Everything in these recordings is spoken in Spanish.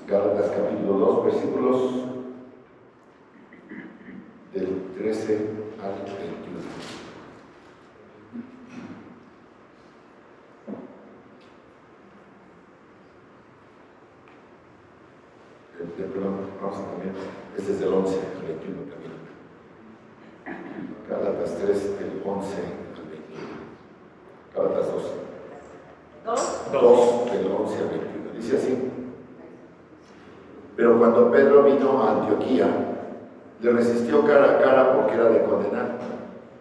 Gálatas capítulo 2, versículos del 13 al 21. Perdón, vamos a cambiar. Este es del 11 al 21 también. Gálatas 3, del 11 al 21. Gálatas 2, del 11 al 21. Dice así: pero cuando Pedro vino a Antioquía, le resistió cara a cara porque era de condenar,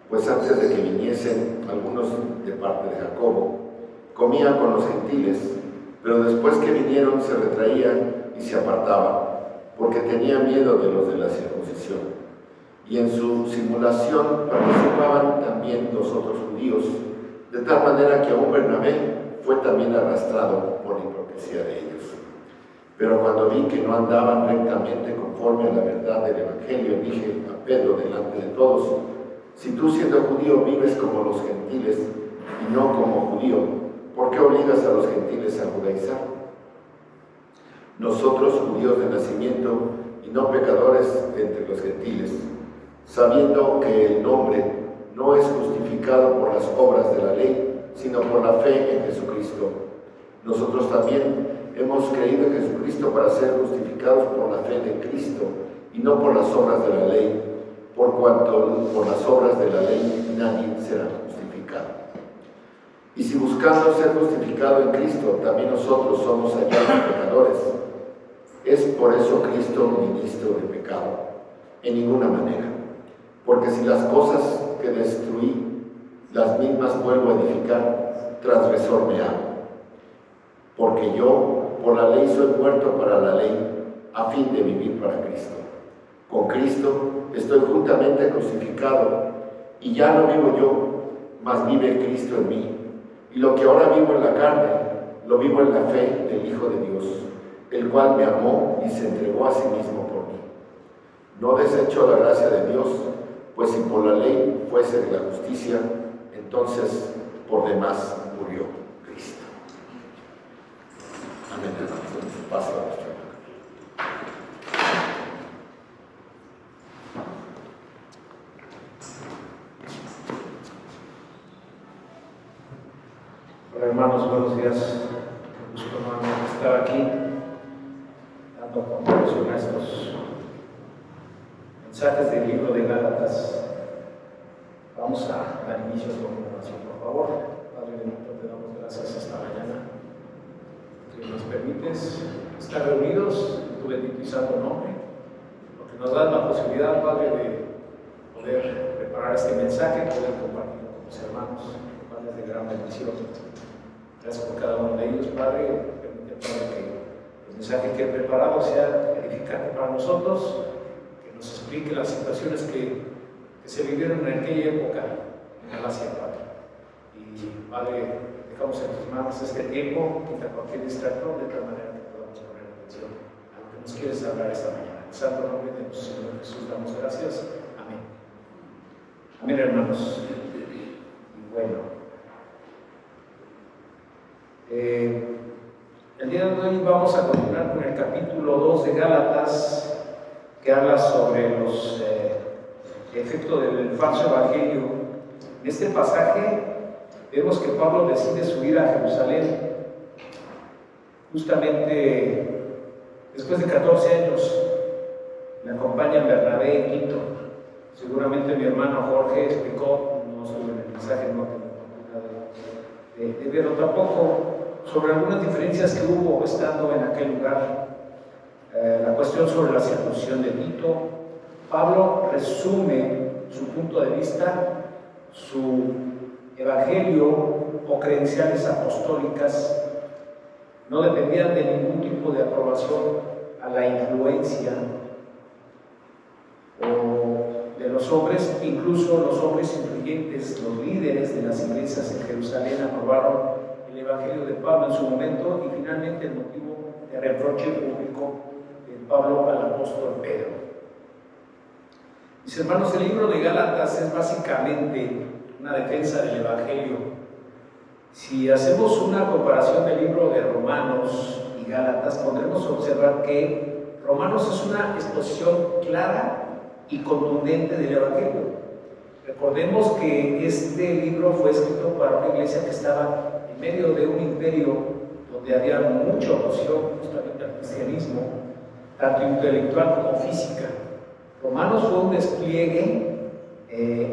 pues antes de que viniesen algunos de parte de Jacobo, comía con los gentiles, pero después que vinieron se retraía y se apartaba, porque tenía miedo de los de la circuncisión. Y en su simulación participaban también los otros judíos, de tal manera que aún Bernabé fue también arrastrado por la hipocresía de ellos. Pero cuando vi que no andaban rectamente conforme a la verdad del Evangelio, dije a Pedro delante de todos: si tú, siendo judío, vives como los gentiles y no como judío, ¿por qué obligas a los gentiles a judaizar? Nosotros, judíos de nacimiento y no pecadores entre los gentiles, sabiendo que el hombre no es justificado por las obras de la ley, sino por la fe en Jesucristo. Nosotros también hemos creído en Jesucristo para ser justificados por la fe de Cristo y no por las obras de la ley, por cuanto por las obras de la ley nadie será justificado. Y si buscando ser justificado en Cristo, también nosotros somos hallados pecadores, ¿es por eso Cristo ministro de pecado? En ninguna manera. Porque si las cosas que destruí, las mismas vuelvo a edificar, transgresor me hago. Porque yo, por la ley soy muerto para la ley, a fin de vivir para Cristo. Con Cristo estoy juntamente crucificado, y ya no vivo yo, mas vive Cristo en mí. Y lo que ahora vivo en la carne, lo vivo en la fe del Hijo de Dios, el cual me amó y se entregó a sí mismo por mí. No desecho la gracia de Dios, pues si por la ley fuese la justicia, entonces por demás murió Cristo. Amén, hermanos. Pasa a nuestra mano. Hola hermanos, buenos días. Un gusto nuevamente estar aquí dando conclusión a estos mensajes del libro de Gálatas. Vamos a dar inicio con una oración, por favor. Padre bendito, te damos gracias esta mañana. Que nos permites estar reunidos en tu bendito y santo nombre, porque nos das la posibilidad, Padre, de poder preparar este mensaje, poder compartirlo con los hermanos, Padre, de gran bendición. Gracias por cada uno de ellos, Padre. Permite, Padre, que el mensaje que he preparado sea edificante para nosotros, que nos explique las situaciones que se vivieron en aquella época en Galacia, Padre. Y, Padre, dejamos en tus manos este tiempo, quita cualquier distractor, de tal manera que podamos poner atención a lo que nos quieres hablar esta mañana. En el santo nombre de nuestro Señor Jesús damos gracias. Amén. Amén, hermanos. Y bueno, el día de hoy vamos a continuar con el capítulo 2 de Gálatas, que habla sobre los efectos del falso evangelio. En este pasaje vemos que Pablo decide subir a Jerusalén justamente después de 14 años. Me acompañan Bernabé y Tito. Seguramente mi hermano Jorge explicó, no solo en el mensaje, no tengo oportunidad de verlo tampoco, sobre algunas diferencias que hubo estando en aquel lugar. La cuestión sobre la circuncisión de Tito. Pablo resume su punto de vista, su evangelio o credenciales apostólicas no dependían de ningún tipo de aprobación a la influencia o de los hombres. Incluso los hombres influyentes, los líderes de las iglesias en Jerusalén, aprobaron el evangelio de Pablo en su momento, y finalmente el motivo de reproche público de Pablo al apóstol Pedro. Mis hermanos, el libro de Gálatas es básicamente una defensa del evangelio. Si hacemos una comparación del libro de Romanos y Gálatas, podremos observar que Romanos es una exposición clara y contundente del Evangelio. Recordemos que este libro fue escrito para una iglesia que estaba en medio de un imperio donde había mucha oposición justamente al cristianismo, tanto intelectual como física. Romanos fue un despliegue,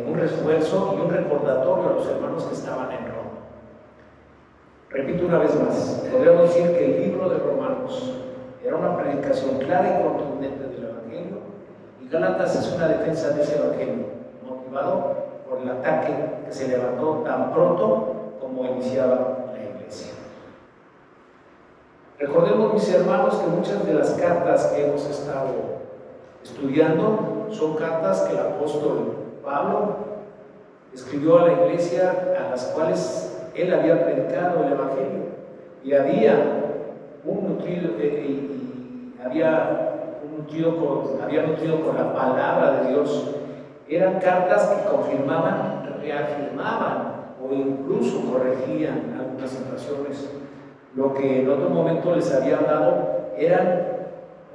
un refuerzo y un recordatorio a los hermanos que estaban en Roma. Repito una vez más, podríamos decir que el libro de Romanos era una predicación clara y contundente del Evangelio, y Gálatas es una defensa de ese Evangelio, motivado por el ataque que se levantó tan pronto como iniciaba la iglesia. Recordemos, mis hermanos, que muchas de las cartas que hemos estado estudiando son cartas que el apóstol Pablo escribió a la iglesia a las cuales él había predicado el Evangelio, y había nutrido con la palabra de Dios. Eran cartas que confirmaban, reafirmaban o incluso corregían algunas situaciones. Lo que en otro momento les había dado eran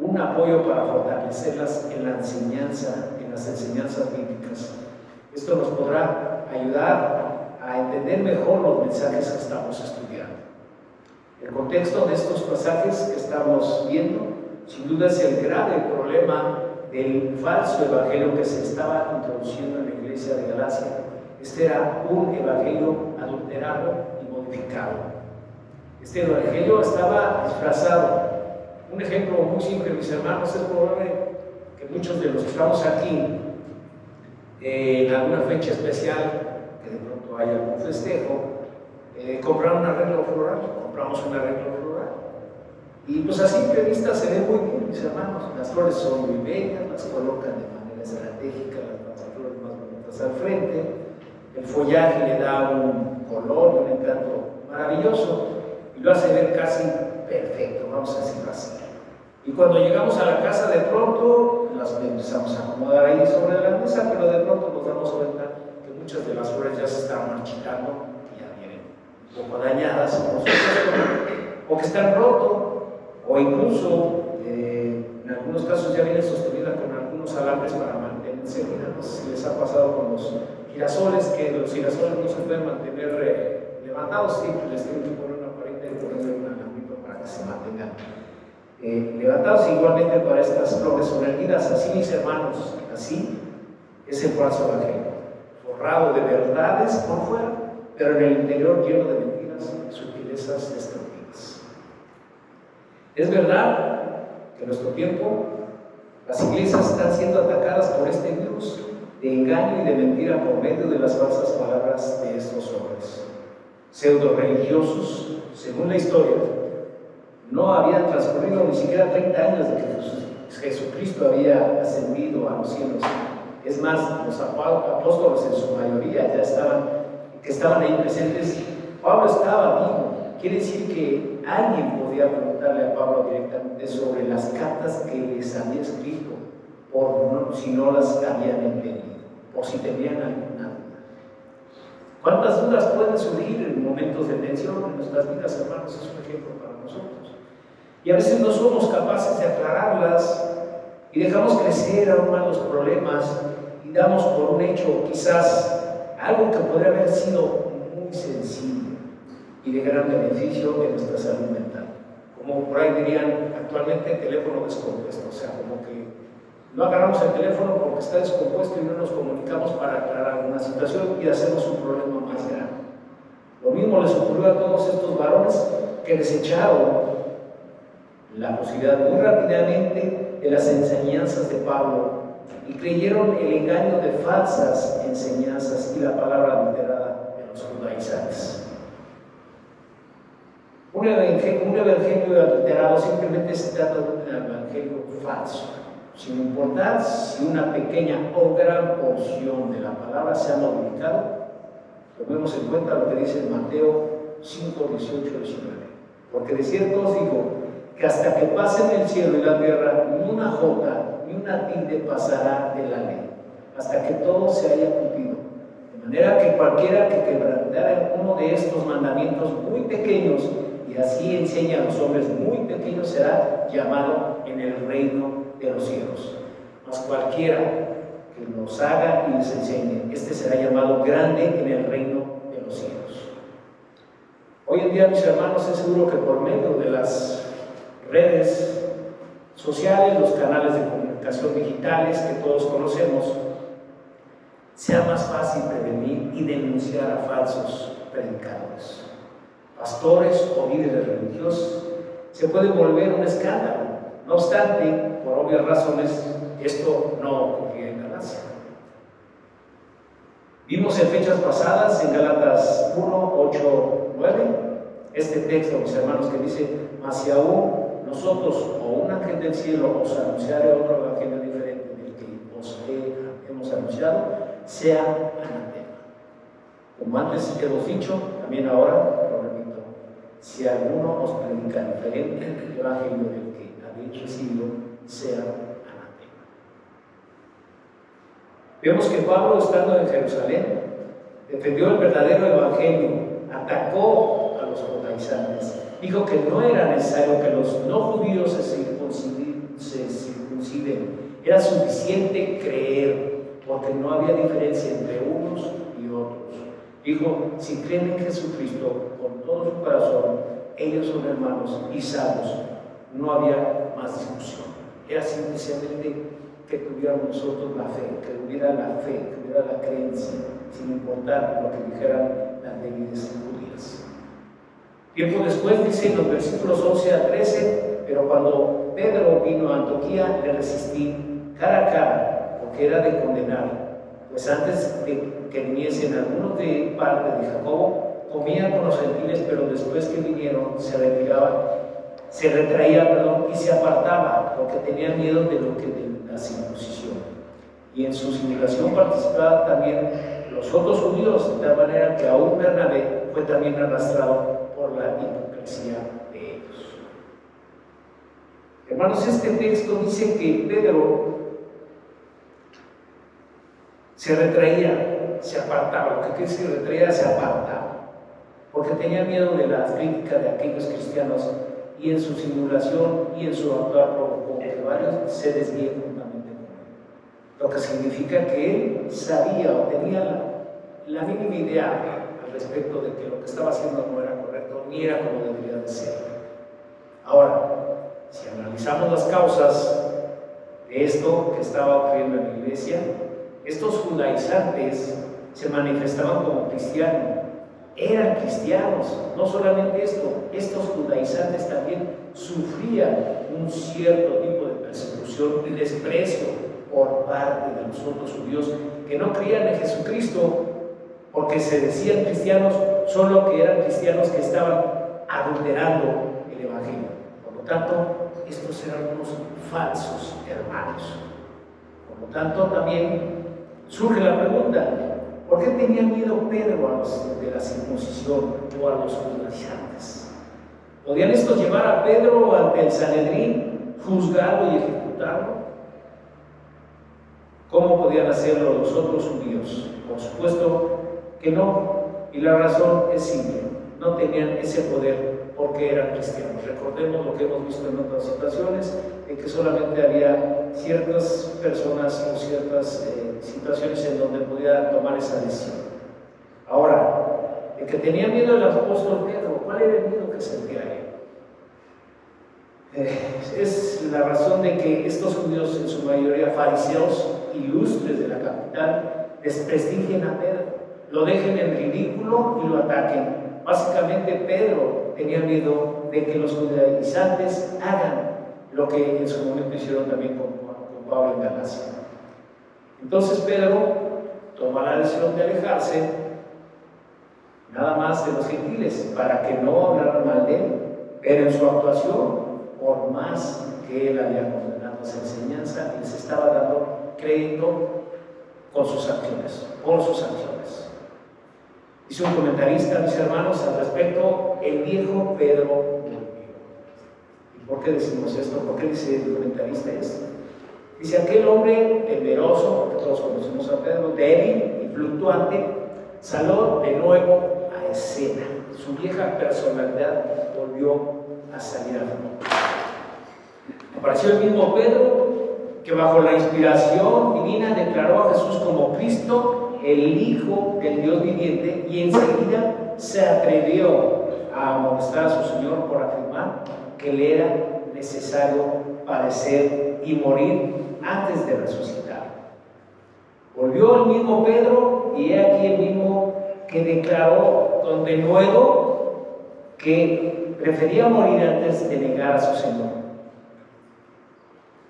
un apoyo para fortalecerlas en la enseñanza, en las enseñanzas bíblicas. Esto nos podrá ayudar a entender mejor los mensajes que estamos estudiando. El contexto de estos pasajes que estamos viendo, sin duda, es el grave problema del falso evangelio que se estaba introduciendo en la iglesia de Galacia. Este era un evangelio adulterado y modificado. Este evangelio estaba disfrazado. Un ejemplo muy simple, mis hermanos, es probable que muchos de los que estamos aquí en alguna fecha especial, que de pronto haya algún festejo, compraron un arreglo floral, compramos un arreglo floral. Y pues a simple vista se ve muy bien, mis hermanos. Las flores son muy bellas, las colocan de manera estratégica, las flores más bonitas al frente. El follaje le da un color, un encanto maravilloso y lo hace ver casi perfecto, vamos a decirlo así. Y cuando llegamos a la casa, de pronto las empezamos a acomodar ahí sobre la mesa, pero de pronto nos damos cuenta que muchas de las flores ya se están marchitando y ya vienen un poco dañadas, por supuesto, o que están rotos, o incluso en algunos casos ya viene sostenida con algunos alambres para mantenerse unidas. No sé si les ha pasado con los girasoles, que los girasoles no se pueden mantener levantados, sí, les tienen que poner una varita y ponerle un alambrito para que se mantengan levantados. Igualmente para estas flores son erguidas. Así, mis hermanos, así es el falso evangelio, forrado de verdades por fuera, pero en el interior lleno de mentiras y sutilezas destructivas. Es verdad que en nuestro tiempo las iglesias están siendo atacadas por este virus de engaño y de mentira por medio de las falsas palabras de estos hombres. Pseudo religiosos, según la historia, no habían transcurrido ni siquiera 30 años de que Jesucristo había ascendido a los cielos. Es más, los apóstoles en su mayoría ya estaban ahí presentes. Pablo estaba vivo. Quiere decir que alguien podía preguntarle a Pablo directamente sobre las cartas que les había escrito, si no las habían entendido, o si tenían alguna duda. ¿Cuántas dudas pueden surgir en momentos de tensión en nuestras vidas, hermanos? Es un ejemplo para nosotros. Y a veces no somos capaces de aclararlas y dejamos crecer aún más los problemas y damos por un hecho quizás algo que podría haber sido muy sencillo y de gran beneficio en nuestra salud mental. Como por ahí dirían actualmente, teléfono descompuesto. O sea, como que no agarramos el teléfono porque está descompuesto y no nos comunicamos para aclarar alguna situación y hacemos un problema más grande. Lo mismo les ocurrió a todos estos varones que desecharon la posibilidad muy rápidamente de las enseñanzas de Pablo y creyeron el engaño de falsas enseñanzas y la palabra adulterada de los judaizantes. Un evangelio adulterado simplemente se trata de un evangelio falso, sin importar si una pequeña o gran porción de la palabra se ha modificado. Tomemos en cuenta lo que dice en Mateo 5, 18 y 19. Porque de cierto os digo que hasta que pasen el cielo y la tierra, ni una jota ni una tilde pasará de la ley, hasta que todo se haya cumplido. De manera que cualquiera que quebrantara uno de estos mandamientos muy pequeños y así enseña a los hombres muy pequeños, será llamado en el reino de los cielos. Mas cualquiera que los haga y les enseñe, este será llamado grande en el reino de los cielos. Hoy en día, mis hermanos, es seguro que por medio de las redes sociales, los canales de comunicación digitales que todos conocemos, sea más fácil prevenir y denunciar a falsos predicadores. Pastores o líderes religiosos se puede volver un escándalo. No obstante, por obvias razones, esto no ocurría en Galacia. Vimos en fechas pasadas, en Gálatas 1, 8, 9, este texto, mis hermanos, que dice: mas si aún nosotros o un ángel del cielo os anunciare otro evangelio diferente del que os hemos anunciado, sea anatema. Como antes hemos dicho, también ahora lo repito: si alguno os predica diferente el evangelio del que habéis recibido, sea anatema. Vemos que Pablo, estando en Jerusalén, defendió el verdadero evangelio, atacó a los judaizantes, dijo que no era necesario que los no judíos se circunciden, era suficiente creer, porque no había diferencia entre unos y otros. Dijo: si creen en Jesucristo con todo su corazón, ellos son hermanos y salvos. No había más discusión. Era simplemente que tuviéramos nosotros la fe, que hubiera la fe, que hubiera la creencia, sin importar lo que dijeran las leyes judías. Tiempo después dice en los versículos 11 a 13: pero cuando Pedro vino a Antioquía, le resistí cara a cara, porque era de condenar, pues antes de que viniesen algunos de parte de Jacobo, comían con los gentiles, pero después que vinieron se retraía y se apartaba, porque tenía miedo de lo que de la circuncisión. Y en su simulación participaban también los otros judíos, de tal manera que aún Bernabé fue también arrastrado por la hipocresía de ellos. Hermanos, este texto dice que Pedro se retraía, se apartaba. Lo que quiere decir retraía, se apartaba, porque tenía miedo de la crítica de aquellos cristianos, y en su simulación y en su actuar provocó que varios se desvíen juntamente con él. Lo que significa que él sabía o tenía la mínima idea al respecto de que lo que estaba haciendo no era correcto, ni era como debería de ser. Ahora, si analizamos las causas de esto que estaba ocurriendo en la iglesia, estos judaizantes se manifestaban como cristianos, eran cristianos. No solamente esto, estos judaizantes también sufrían un cierto tipo de persecución y desprecio por parte de los otros judíos que no creían en Jesucristo porque se decían cristianos, solo que eran cristianos que estaban adulterando el evangelio. Por lo tanto, estos eran unos falsos hermanos. Por lo tanto, también surge la pregunta: ¿por qué tenía miedo Pedro a los de la circuncisión o a los judaizantes? ¿Podían estos llevar a Pedro ante el Sanedrín, juzgarlo y ejecutarlo? ¿Cómo podían hacerlo los otros judíos? Por supuesto que no, y la razón es simple: no tenían ese poder porque eran cristianos. Recordemos lo que hemos visto en otras situaciones, de que solamente había ciertas personas o ciertas situaciones en donde podía tomar esa decisión. Ahora, de que tenía miedo el apóstol Pedro, ¿cuál era el miedo que sentía él? Es la razón de que estos judíos, en su mayoría fariseos ilustres de la capital, desprestigien a Pedro, lo dejen en ridículo y lo ataquen. Básicamente, Pedro tenía miedo de que los judaizantes hagan lo que en su momento hicieron también con Pablo en Galacia. Entonces Pedro toma la decisión de alejarse nada más de los gentiles para que no hablaran mal de él, pero en su actuación, por más que él había condenado esa enseñanza, les estaba dando crédito con sus acciones, por sus acciones. Dice un comentarista, mis hermanos, al respecto: el viejo Pedro volvió. ¿Y por qué decimos esto? ¿Por qué dice el comentarista esto? Dice: aquel hombre temeroso, porque todos conocemos a Pedro, débil y fluctuante, salió de nuevo a la escena. Su vieja personalidad volvió a salir a la luz. Apareció el mismo Pedro, que bajo la inspiración divina declaró a Jesús como Cristo, el Hijo del Dios viviente, y enseguida se atrevió a amonestar a su Señor por afirmar que le era necesario padecer y morir antes de resucitar. Volvió el mismo Pedro, y he aquí el mismo que declaró con denuedo que prefería morir antes de negar a su Señor.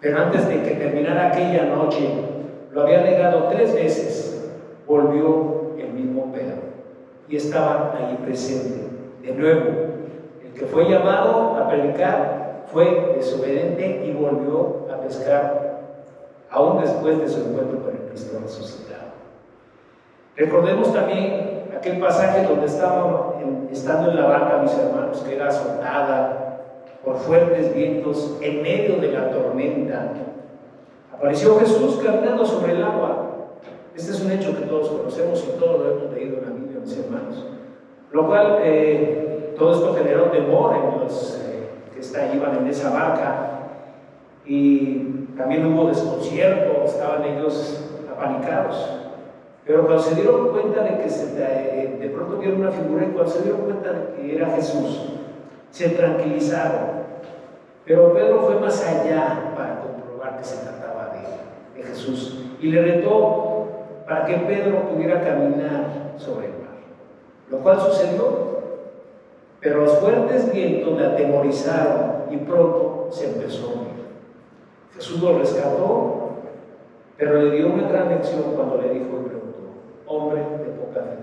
Pero antes de que terminara aquella noche, lo había negado 3 veces. Volvió el mismo Pedro y estaba allí presente. De nuevo, el que fue llamado a predicar fue desobediente y volvió a pescar, aún después de su encuentro con el Cristo resucitado. Recordemos también aquel pasaje donde estábamos estando en la barca, mis hermanos, que era azotada por fuertes vientos en medio de la tormenta. Apareció Jesús caminando sobre el agua. Este es un hecho que todos conocemos y todos lo hemos leído en la Biblia, mis hermanos. Lo cual, todo esto generó temor en los que iban en esa barca, y también hubo desconcierto, estaban ellos apanicados. Pero cuando se dieron cuenta de que de pronto vieron una figura, y cuando se dieron cuenta de que era Jesús, se tranquilizaron. Pero Pedro fue más allá para comprobar que se trataba de Jesús, y le retó para que Pedro pudiera caminar sobre el mar, lo cual sucedió. Pero los fuertes vientos le atemorizaron y pronto se empezó a hundir. Jesús lo rescató, pero le dio una gran lección cuando le dijo y preguntó: hombre de poca fe,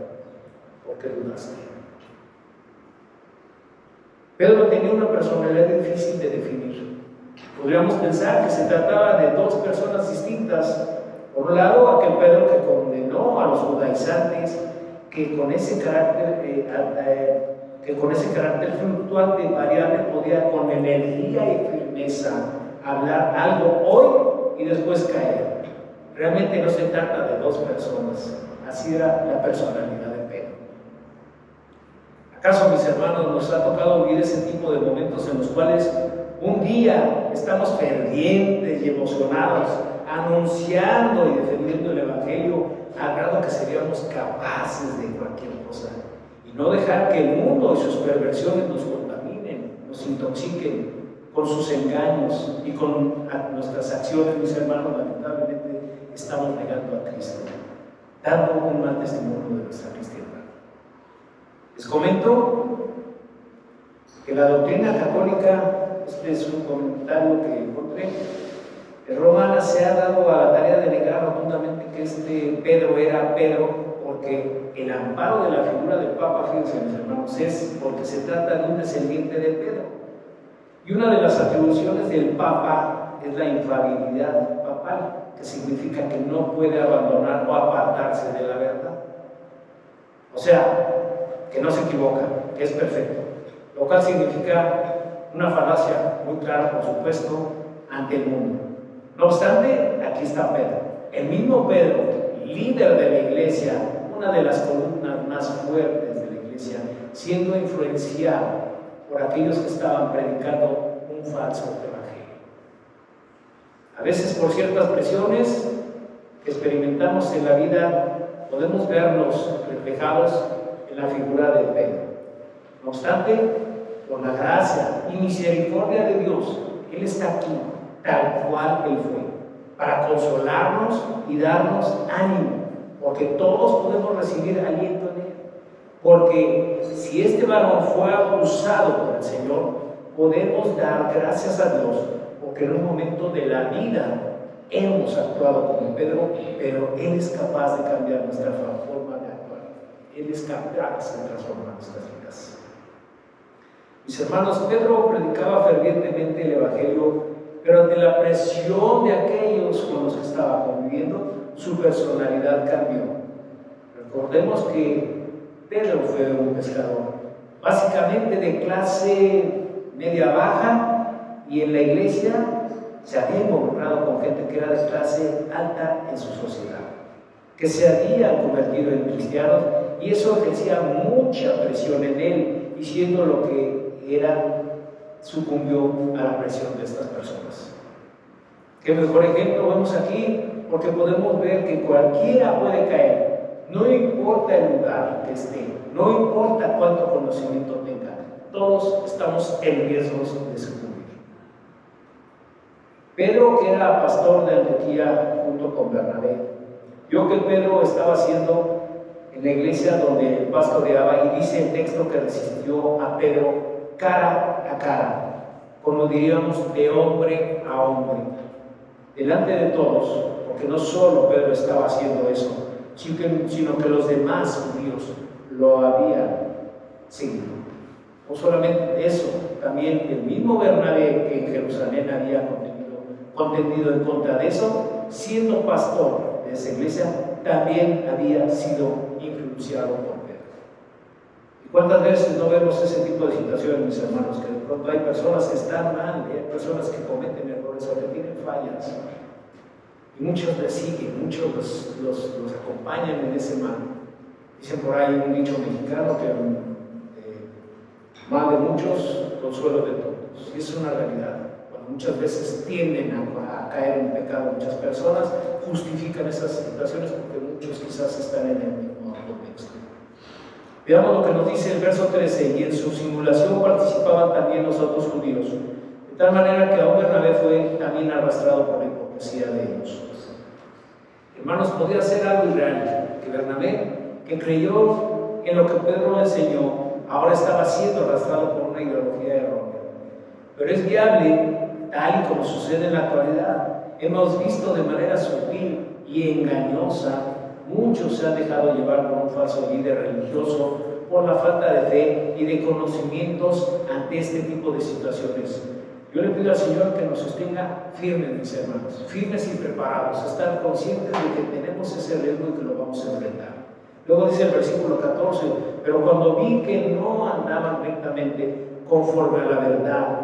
¿por qué dudaste? Pedro tenía una personalidad difícil de definir. Podríamos pensar que se trataba de 2 personas distintas. Por un lado, aquel Pedro que condenó a los judaizantes, que con ese carácter fluctuante y variable podía con energía y firmeza hablar algo hoy y después caer. Realmente no se trata de 2 personas. Así era la personalidad de Pedro. ¿Acaso, mis hermanos, nos ha tocado vivir ese tipo de momentos en los cuales un día estamos fervientes y emocionados, anunciando y defendiendo el Evangelio, al grado que seríamos capaces de cualquier cosa, y no dejar que el mundo y sus perversiones nos contaminen, nos intoxiquen con sus engaños y con nuestras acciones? Mis hermanos, lamentablemente estamos negando a Cristo, dando un mal testimonio de nuestra cristiandad. Les comento que la doctrina católica, este es un comentario que encontré, romana, se ha dado a la tarea de negar rotundamente que este Pedro era Pedro, porque el amparo de la figura del Papa, fíjense, mis hermanos, es porque se trata de un descendiente de Pedro. Y una de las atribuciones del Papa es la infalibilidad papal, que significa que no puede abandonar o apartarse de la verdad. O sea, que no se equivoca, que es perfecto, lo cual significa una falacia muy clara, por supuesto, ante el mundo. No obstante, aquí está Pedro, el mismo Pedro, líder de la iglesia, una de las columnas más fuertes de la iglesia, siendo influenciado por aquellos que estaban predicando un falso evangelio. A veces, por ciertas presiones que experimentamos en la vida, podemos vernos reflejados en la figura de Pedro. No obstante, por la gracia y misericordia de Dios, Él está aquí, tal cual Él fue, para consolarnos y darnos ánimo, porque todos podemos recibir aliento en Él. Porque si este varón fue abusado por el Señor, podemos dar gracias a Dios, porque en un momento de la vida hemos actuado como Pedro, pero Él es capaz de cambiar nuestra forma de actuar. Él es capaz de transformar nuestras vidas. Mis hermanos, Pedro predicaba fervientemente el Evangelio, pero ante la presión de aquellos con los que estaba conviviendo, su personalidad cambió. Recordemos que Pedro fue un pescador, básicamente de clase media baja, y en la iglesia se había involucrado con gente que era de clase alta en su sociedad, que se habían convertido en cristianos y eso ejercía mucha presión en él, y siendo lo que era, sucumbió a la presión de estas personas. ¿Qué mejor ejemplo vemos aquí? Porque podemos ver que cualquiera puede caer, no importa el lugar que esté, no importa cuánto conocimiento tenga, todos estamos en riesgos de sucumbir. Pedro, que era pastor de Antioquía junto con Bernabé, vio que Pedro estaba haciendo en la iglesia donde pastoreaba, y dice el texto que resistió a Pedro cara a cara, como diríamos, de hombre a hombre, delante de todos, porque no solo Pedro estaba haciendo eso, sino que los demás judíos lo habían seguido. No solamente eso, también el mismo Bernabé, que en Jerusalén había contendido en contra de eso, siendo pastor de esa iglesia, también había sido influenciado por Pedro. ¿Y cuántas veces no vemos ese tipo de situaciones, mis hermanos? Que de pronto hay personas que están mal, hay personas que cometen errores o que tienen fallas, y muchos les siguen, muchos los acompañan en ese mal. Dicen por ahí un dicho mexicano que mal de muchos, consuelo de todos. Y es una realidad. Cuando muchas veces tienden a caer en pecado muchas personas, justifican esas situaciones porque muchos quizás están en el mismo contexto. Veamos lo que nos dice el verso 13: y en su simulación participaban también los otros judíos, de tal manera que aún Bernabé fue también arrastrado por la hipocresía de ellos. Hermanos, podía ser algo irreal que Bernabé, que creyó en lo que Pedro le enseñó, ahora estaba siendo arrastrado por una ideología errónea. Pero es viable, tal y como sucede en la actualidad. Hemos visto de manera sutil y engañosa, muchos se han dejado llevar por un falso líder religioso, por la falta de fe y de conocimientos ante este tipo de situaciones. Yo le pido al Señor que nos sostenga firmes, mis hermanos, firmes y preparados, estar conscientes de que tenemos ese riesgo y que lo vamos a enfrentar. Luego dice el versículo 14: pero cuando vi que no andaban rectamente conforme a la verdad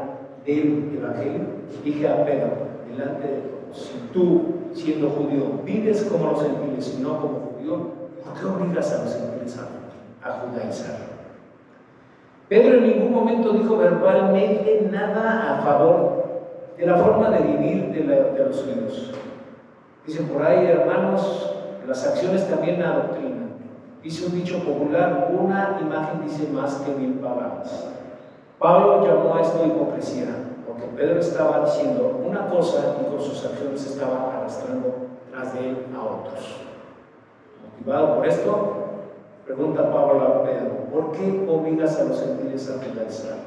del Evangelio, dije a Pedro, delante de todos: si tú, siendo judío, vives como los gentiles y no como judío, ¿por qué obligas a los gentiles a judaizar? Pedro en ningún momento dijo verbalmente nada a favor de la forma de vivir de los judíos. Dicen por ahí, hermanos, las acciones también la doctrina. Dice un dicho popular: una imagen dice más que 1000 palabras. Pablo llamó a esto hipocresía, porque Pedro estaba diciendo una cosa y con sus acciones estaba arrastrando tras de él a otros. Motivado por esto, pregunta Pablo a Pedro: ¿por qué obligas a los gentiles a judaizar?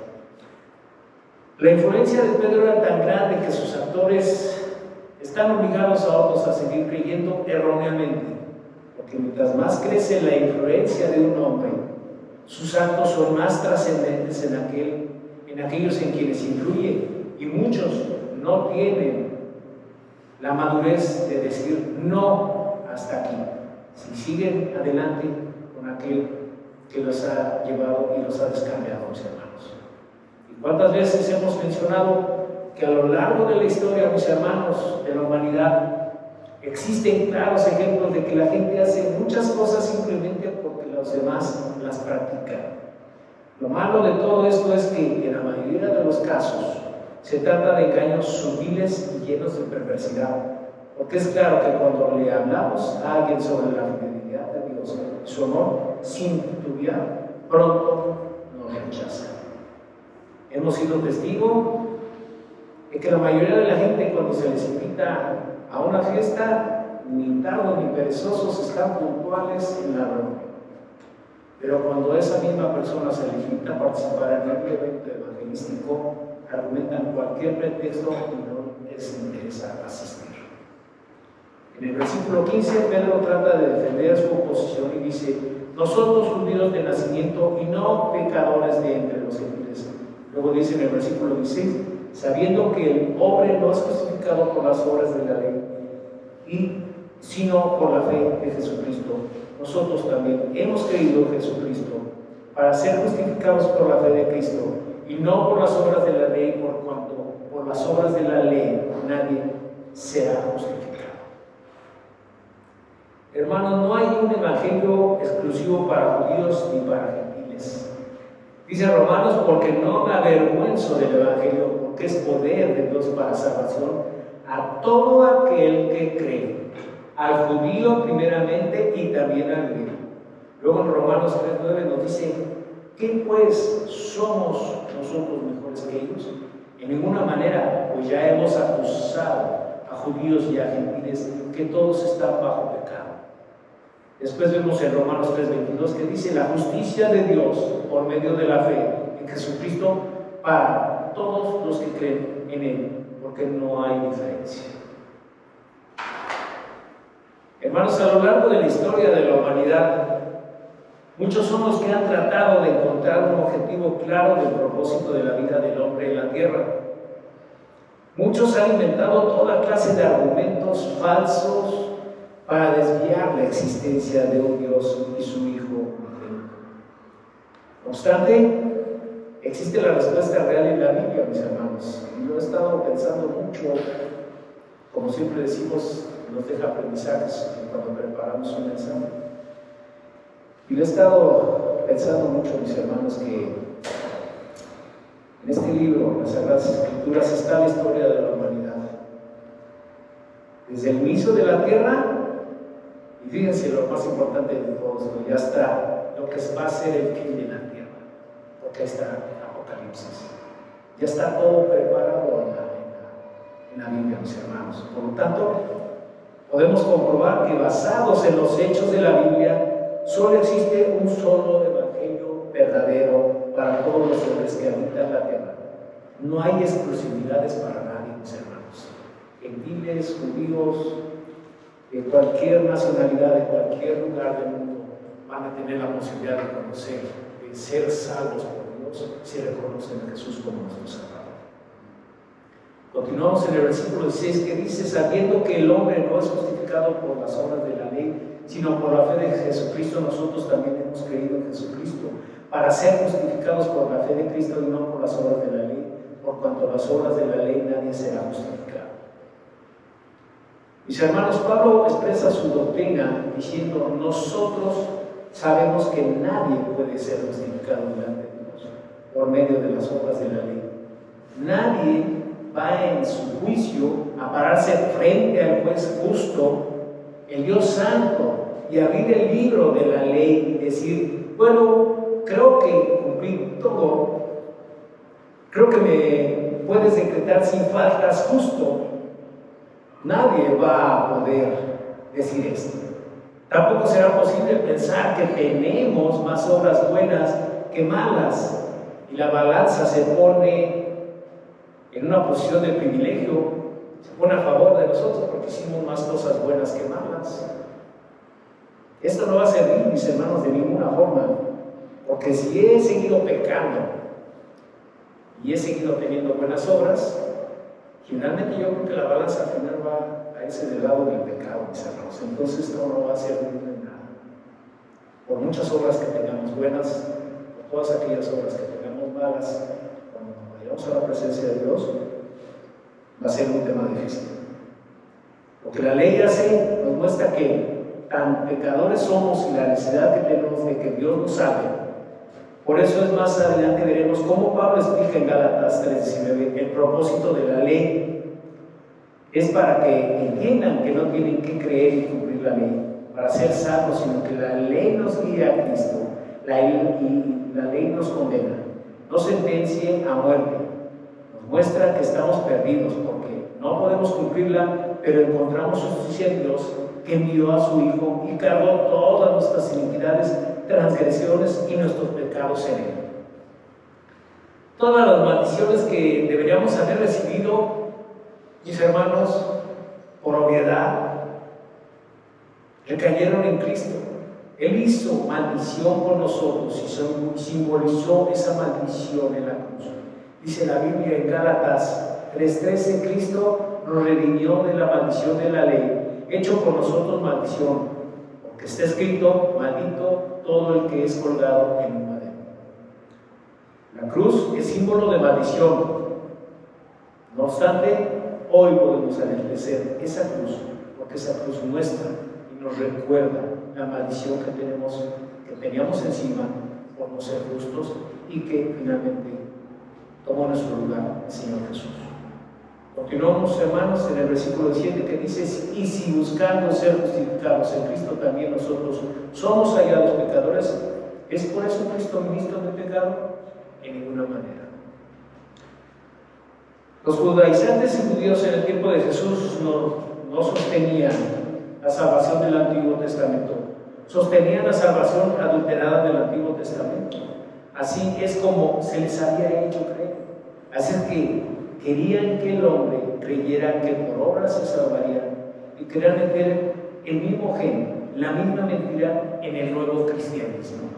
La influencia de Pedro era tan grande que sus actores están obligados a otros a seguir creyendo erróneamente, porque mientras más crece la influencia de un hombre, sus actos son más trascendentes en aquellos en quienes influye, y muchos no tienen la madurez de decir no hasta aquí, si siguen adelante con aquel que los ha llevado y los ha descarriado, mis hermanos. ¿Y cuántas veces hemos mencionado que a lo largo de la historia, mis hermanos, de la humanidad, existen claros ejemplos de que la gente hace muchas cosas simplemente porque los demás las practican? Lo malo de todo esto es que en la mayoría de los casos se trata de engaños sutiles y llenos de perversidad, porque es claro que cuando le hablamos a alguien sobre la fidelidad de Dios y su honor, sin titubear, pronto nos rechaza. Hemos sido testigos de que la mayoría de la gente, cuando se les invita a una fiesta, ni tardos ni perezosos están puntuales en la reunión. Pero cuando esa misma persona se le invita a participar en un evento evangelístico, argumentan cualquier pretexto y no les interesa asistir. En el versículo 15, Pedro trata de defender su oposición y dice: nosotros judíos de nacimiento y no pecadores de entre los gentiles. Luego dice en el versículo 16: sabiendo que el hombre no es justificado por las obras de la ley, sino por la fe de Jesucristo. Nosotros también hemos creído en Jesucristo para ser justificados por la fe de Cristo y no por las obras de la ley, por cuanto por las obras de la ley nadie será justificado. Hermanos, no hay un evangelio exclusivo para judíos ni para gentiles. Dice Romanos, porque no me avergüenzo del evangelio, porque es poder de Dios para salvación a todo aquel que cree, al judío primeramente y también al griego. Luego en Romanos 3:9 nos dice, ¿qué pues somos nosotros mejores que ellos? En ninguna manera, pues ya hemos acusado a judíos y a gentiles que todos están bajo pecado. Después vemos en Romanos 3:22 que dice la justicia de Dios por medio de la fe en Jesucristo para todos los que creen en Él, porque no hay diferencia. Hermanos, a lo largo de la historia de la humanidad, muchos son los que han tratado de encontrar un objetivo claro del propósito de la vida del hombre en la tierra. Muchos han inventado toda clase de argumentos falsos para desviar la existencia de un Dios y su Hijo. No obstante, existe la respuesta real en la Biblia, mis hermanos. Y yo he estado pensando mucho, como siempre decimos, nos deja aprendizajes cuando preparamos un mensaje. Y yo he estado pensando mucho, mis hermanos, que en este libro, las Sagradas Escrituras, está la historia de la humanidad. Desde el inicio de la tierra, y fíjense lo más importante de todo esto, ya está lo que va a ser el fin de la tierra, porque ahí está Apocalipsis. Ya está todo preparado en la Biblia, mis hermanos. Por lo tanto, podemos comprobar que basados en los hechos de la Biblia, solo existe un solo evangelio verdadero para todos los hombres que habitan la tierra. No hay exclusividades para nadie, mis hermanos. Gentiles, judíos, de cualquier nacionalidad, de cualquier lugar del mundo, van a tener la posibilidad de conocer, de ser salvos por Dios, si reconocen a Jesús como nuestro Salvador. Continuamos en el versículo 16 que dice, sabiendo que el hombre no es justificado por las obras de la ley, sino por la fe de Jesucristo, nosotros también hemos creído en Jesucristo, para ser justificados por la fe de Cristo y no por las obras de la ley, por cuanto a las obras de la ley nadie será justificado. Mis hermanos, Pablo expresa su doctrina diciendo, nosotros sabemos que nadie puede ser justificado delante de Dios por medio de las obras de la ley. Nadie va en su juicio a pararse frente al juez justo, el Dios santo, y abrir el libro de la ley y decir, bueno, creo que cumplí todo, creo que me puedes decretar sin faltas justo. Nadie va a poder decir esto. Tampoco será posible pensar que tenemos más obras buenas que malas y la balanza se pone en una posición de privilegio, se pone a favor de nosotros porque hicimos más cosas buenas que malas. Esto no va a servir, mis hermanos, de ninguna forma, porque si he seguido pecando y he seguido teniendo buenas obras, finalmente yo creo que la balanza al final va a irse del lado del pecado, mis hermanos. Entonces esto no va a servir de nada. Por muchas obras que tengamos buenas, por todas aquellas obras que tengamos malas, cuando vayamos a la presencia de Dios, va a ser un tema difícil. Lo que la ley hace nos muestra que tan pecadores somos y la necesidad que tenemos de que Dios nos salve. Por eso es más adelante veremos cómo Pablo explica en Gálatas 3:19 el propósito de la ley. Es para que entiendan que no tienen que creer y cumplir la ley para ser salvos, sino que la ley nos guía a Cristo, y la ley nos condena, nos sentencia a muerte, nos muestra que estamos perdidos porque no podemos cumplirla, pero encontramos justicia en Dios que envió a su Hijo y cargó todas nuestras iniquidades, transgresiones y nuestros pecados en Él. Todas las maldiciones que deberíamos haber recibido, mis hermanos, por obviedad, recayeron en Cristo. Él hizo maldición por nosotros y simbolizó esa maldición en la cruz. Dice la Biblia en Gálatas 3:13, Cristo nos redimió de la maldición de la ley, hecho por nosotros maldición, porque está escrito, maldito todo el que es colgado en un madero. La cruz es símbolo de maldición. No obstante, hoy podemos agradecer esa cruz, porque esa cruz muestra y nos recuerda la maldición que teníamos encima por no ser justos y que finalmente tomó nuestro lugar el Señor Jesús. Continuamos, hermanos, en el versículo 7 que dice: y si buscando ser justificados en Cristo también nosotros somos hallados pecadores, ¿es por eso Cristo ministro de pecado? En ninguna manera. Los judaizantes y judíos en el tiempo de Jesús no sostenían la salvación del Antiguo Testamento, sostenían la salvación adulterada del Antiguo Testamento. Así es como se les había hecho creer. Así es que querían que el hombre creyera que por obras se salvaría y querían meter el mismo gen, la misma mentira en el nuevo cristianismo.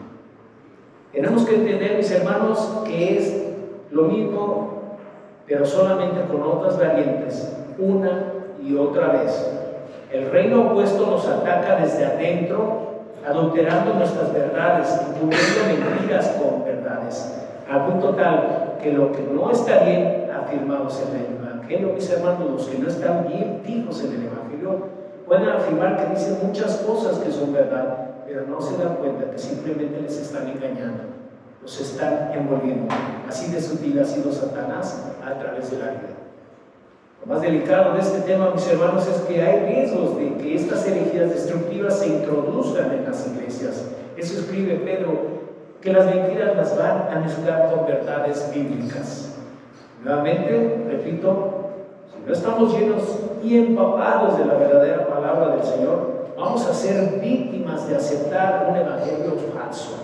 Tenemos que entender, mis hermanos, que es lo mismo, pero solamente con otras variantes, una y otra vez. El reino opuesto nos ataca desde adentro, adulterando nuestras verdades y cubriendo mentiras con verdades, al punto tal que lo que no está bien afirmados en el Evangelio, mis hermanos, los que no están bien fijos en el Evangelio, pueden afirmar que dicen muchas cosas que son verdad, pero no se dan cuenta que simplemente les están engañando, los están envolviendo. Así de sutil ha sido Satanás a través de la vida. Lo más delicado de este tema, mis hermanos, es que hay riesgos de que estas herejías destructivas se introduzcan en las iglesias. Eso escribe Pedro, que las mentiras las van a mezclar con verdades bíblicas. Nuevamente, repito, si no estamos llenos y empapados de la verdadera palabra del Señor, vamos a ser víctimas de aceptar un evangelio falso,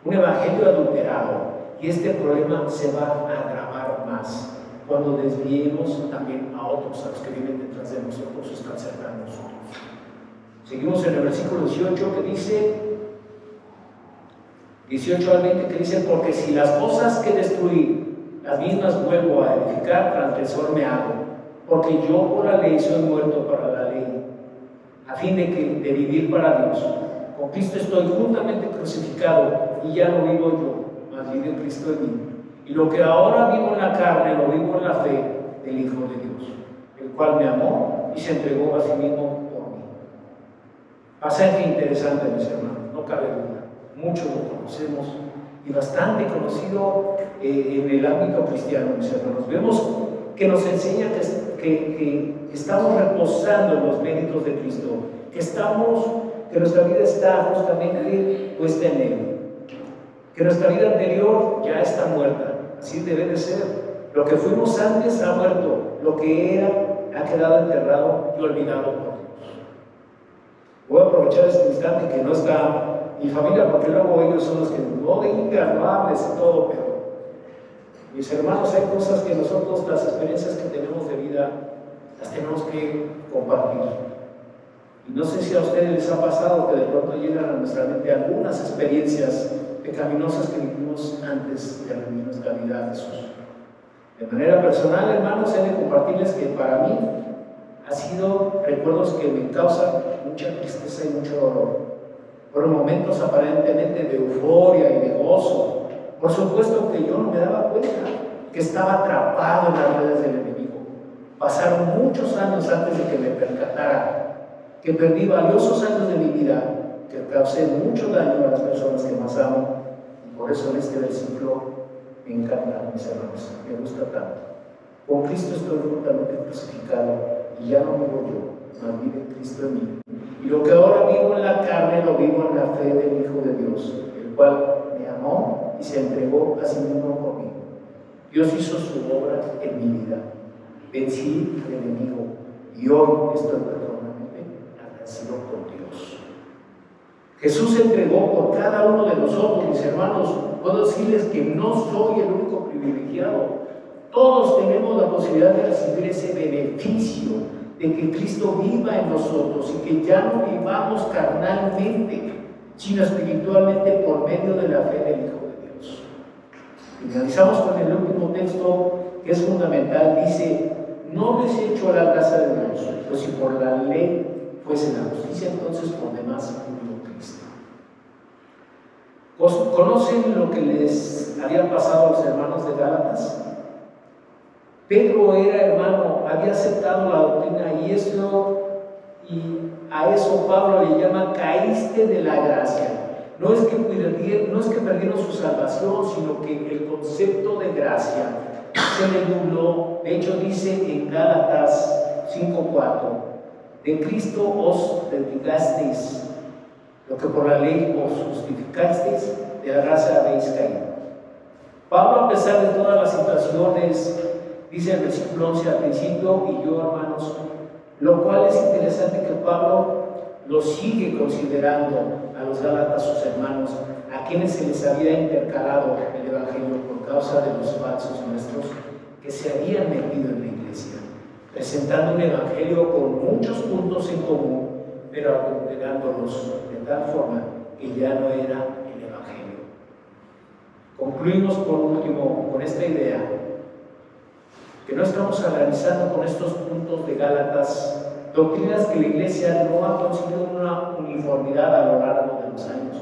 un evangelio adulterado, y este problema se va a agravar más cuando desviemos también a otros, a los que viven detrás de nosotros, están cerca de nosotros. Seguimos en el versículo 18 que dice, 18 al 20, que dice: porque si las cosas que destruí, las mismas vuelvo a edificar, transgresor me hago, porque yo por la ley soy muerto para la ley, a fin de vivir para Dios. Con Cristo estoy juntamente crucificado, y ya no vivo yo, mas vive Cristo en mí. Y lo que ahora vivo en la carne, lo vivo en la fe del Hijo de Dios, el cual me amó y se entregó a sí mismo por mí. Pasaje interesante, mis hermanos, no cabe duda. Muchos lo conocemos y bastante conocido en el ámbito cristiano, mis hermanos. Vemos que nos enseña que estamos reposando en los méritos de Cristo, que nuestra vida está justamente puesta en Él, que nuestra vida anterior ya está muerta. Así debe de ser. Lo que fuimos antes ha muerto, lo que era ha quedado enterrado y olvidado por Dios. Voy a aprovechar este instante que no está mi familia, porque luego ellos son los que no digan, no hables y todo, pero mis hermanos, hay cosas que nosotros, las experiencias que tenemos de vida, las tenemos que compartir. Y no sé si a ustedes les ha pasado que de pronto llegan a nuestra mente algunas experiencias pecaminosas que vivimos antes de rendir nuestra vida a Jesús. De manera personal, hermanos, he de compartirles que para mí ha sido recuerdos que me causan mucha tristeza y mucho dolor. Fueron momentos aparentemente de euforia y de gozo. Por supuesto que yo no me daba cuenta que estaba atrapado en las redes del enemigo. Pasaron muchos años antes de que me percatara que perdí valiosos años de mi vida, que causé mucho daño a las personas que más amo. Y por eso en este versículo me encanta, mis hermanos, me gusta tanto. Con Cristo estoy juntamente crucificado, y ya no vivo yo, mas vive Cristo en mí. Y lo que ahora vivo en la carne, lo vivo en la fe del Hijo de Dios, el cual me amó y se entregó a sí mismo por mí. Dios hizo su obra en mi vida. Vencí al enemigo y hoy estoy perdonadamente agradecido por Dios. Jesús se entregó por cada uno de nosotros, mis hermanos. Puedo decirles que no soy el único privilegiado. Todos tenemos la posibilidad de recibir ese beneficio de que Cristo viva en nosotros y que ya no vivamos carnalmente, sino espiritualmente por medio de la fe del Hijo de Dios. Finalizamos con el último texto que es fundamental. Dice: no desecho la gracia de Dios, pues si por la ley fuese la justicia, entonces por demás murió Cristo. ¿Conocen lo que les había pasado a los hermanos de Gálatas? Pedro era hermano, había aceptado la doctrina y a eso Pablo le llama caíste de la gracia. No es que perdieron su salvación, sino que el concepto de gracia se le nubló. De hecho, dice en Gálatas 5:4, de Cristo os justificasteis, lo que por la ley os justificasteis, de la gracia habéis caído. Pablo, a pesar de todas las situaciones, dice el versículo 11 al principio, y yo, hermanos, lo cual es interesante que Pablo lo sigue considerando a los Gálatas, sus hermanos, a quienes se les había intercalado el Evangelio por causa de los falsos maestros que se habían metido en la iglesia, presentando un Evangelio con muchos puntos en común, pero adulterándolos de tal forma que ya no era el Evangelio. Concluimos por último con esta idea, que no estamos analizando con estos puntos de Gálatas doctrinas que la iglesia no ha conseguido una uniformidad a lo largo de los años.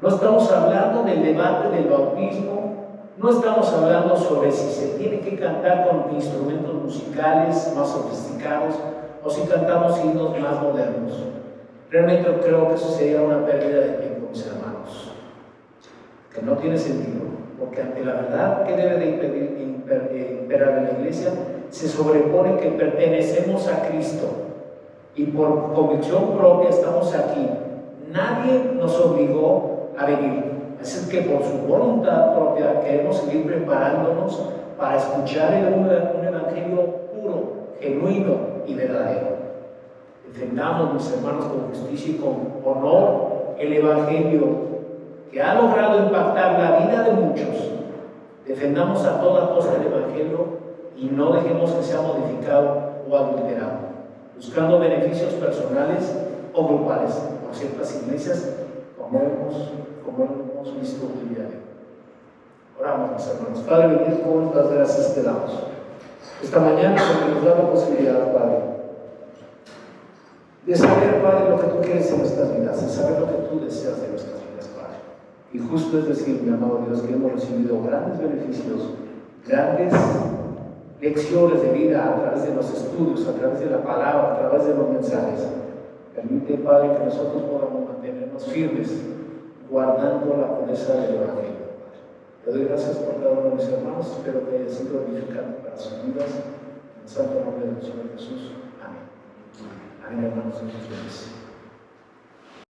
No estamos hablando del debate del bautismo, no estamos hablando sobre si se tiene que cantar con instrumentos musicales más sofisticados o si cantamos himnos más modernos. Realmente creo que eso sería una pérdida de tiempo, mis hermanos, que no tiene sentido, porque ante la verdad que debe de imperar en la iglesia, se sobrepone que pertenecemos a Cristo y por convicción propia estamos aquí. Nadie nos obligó a venir, así que por su voluntad propia queremos seguir preparándonos para escuchar un evangelio puro, genuino y verdadero. Defendamos, mis hermanos, con justicia y con honor el evangelio que ha logrado impactar la vida de muchos. Defendamos a toda costa el evangelio y no dejemos que sea modificado o adulterado, buscando beneficios personales o grupales por ciertas iglesias, como hemos visto el día de hoy. Oramos, mis hermanos. Padre bendito, cuántas gracias te damos esta mañana porque nos da la posibilidad, Padre, de saber, Padre, lo que tú quieres en nuestras vidas, de saber lo que tú deseas de nuestras vidas, Padre. Y justo es decir, mi amado Dios, que hemos recibido grandes beneficios, grandes lecciones de vida a través de los estudios, a través de la palabra, a través de los mensajes. Permite, Padre, que nosotros podamos mantenernos firmes, guardando la pureza del Evangelio. Te doy gracias por cada uno de mis hermanos, espero que haya sido edificante para sus vidas. En el santo nombre del Señor Jesús. Amén. Amén, hermanos. Dios bendice.